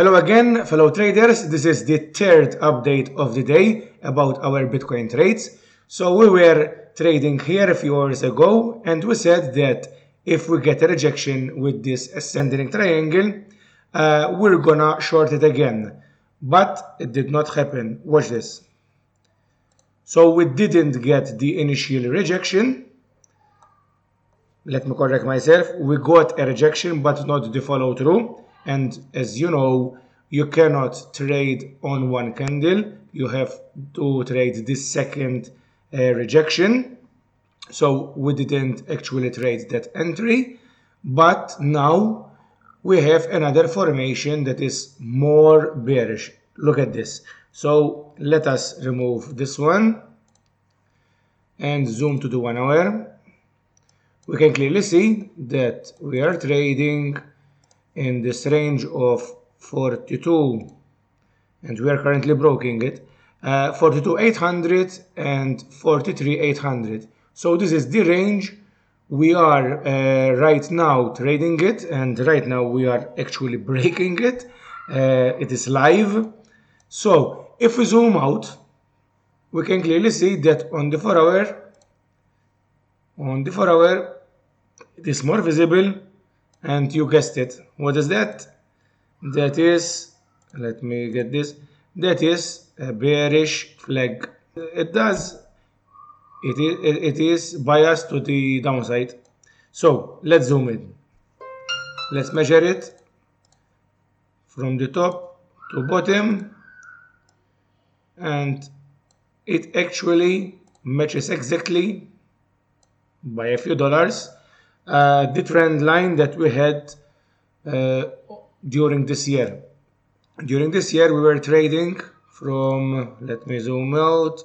Hello again, fellow traders. This is the third update of the day about our Bitcoin trades. So we were trading here a few hours ago and we said that if we get a rejection with this ascending triangle, we're gonna short it again. But it did not happen. Watch this. So we didn't get the initial rejection. Let me correct myself. We got a rejection but not the follow through. And as you know, you cannot trade on one candle. You have to trade this second rejection. So we didn't actually trade that entry, but now we have another formation that is more bearish. Look at this. So let us remove this one and zoom to the 1 hour. We can clearly see that we are trading in this range of 42, and we are currently broking it, 42,800 and 43,800. So this is the range we are right now trading it, and right now we are actually breaking it. It is live. So if we zoom out, we can clearly see that on the 4 hour, it is more visible. And you guessed it. What is that? That is, let me get this. That is a bearish flag. It is biased to the downside. So let's zoom in. Let's measure it from the top to bottom, and it actually matches exactly by a few dollars the trend line that we had during this year. During this year, we were trading from, let me zoom out,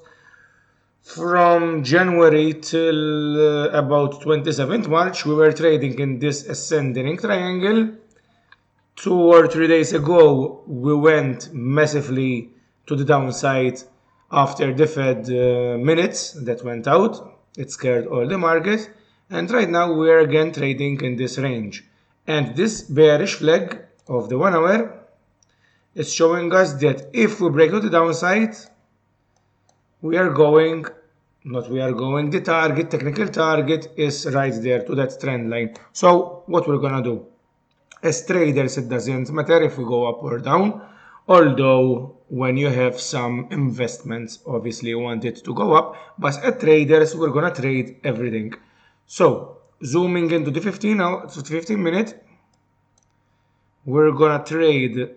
from January till about 27th March, we were trading in this ascending triangle. 2 or 3 days ago, we went massively to the downside after the Fed minutes that went out. It scared all the market. And right now we are again trading in this range. And this bearish flag of the 1 hour is showing us that if we break to the downside, the target, technical target is right there to that trend line. So what we're gonna do? As traders, it doesn't matter if we go up or down, although when you have some investments, obviously you want it to go up, but as traders, we're gonna trade everything. So zooming into the 15 minute, we're gonna trade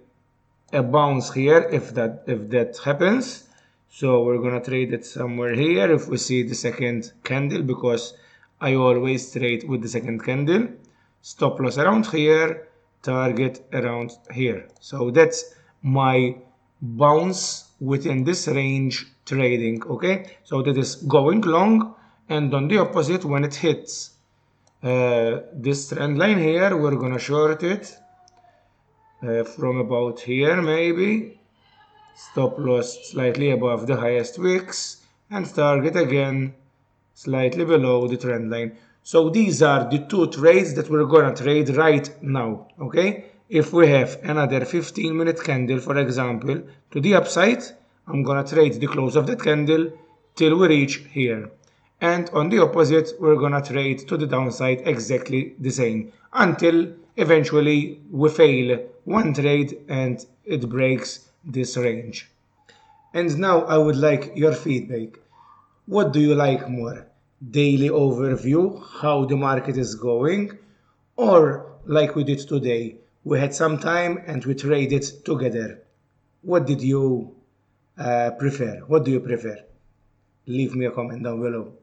a bounce here if that happens. So we're gonna trade it somewhere here if we see the second candle, because I always trade with the second candle. Stop loss around here, target around here. So that's my bounce within this range trading. Okay, so that is going long. And on the opposite, when it hits this trend line here, we're gonna short it from about here maybe. Stop loss slightly above the highest wicks, and target again slightly below the trend line. So these are the two trades that we're gonna trade right now. Okay, if we have another 15-minute candle, for example, to the upside, I'm gonna trade the close of that candle till we reach here. And on the opposite, we're gonna trade to the downside exactly the same until eventually we fail one trade and it breaks this range. And now I would like your feedback. What do you like more? Daily overview, how the market is going, or like we did today, we had some time and we traded together? What did you prefer? What do you prefer? Leave me a comment down below.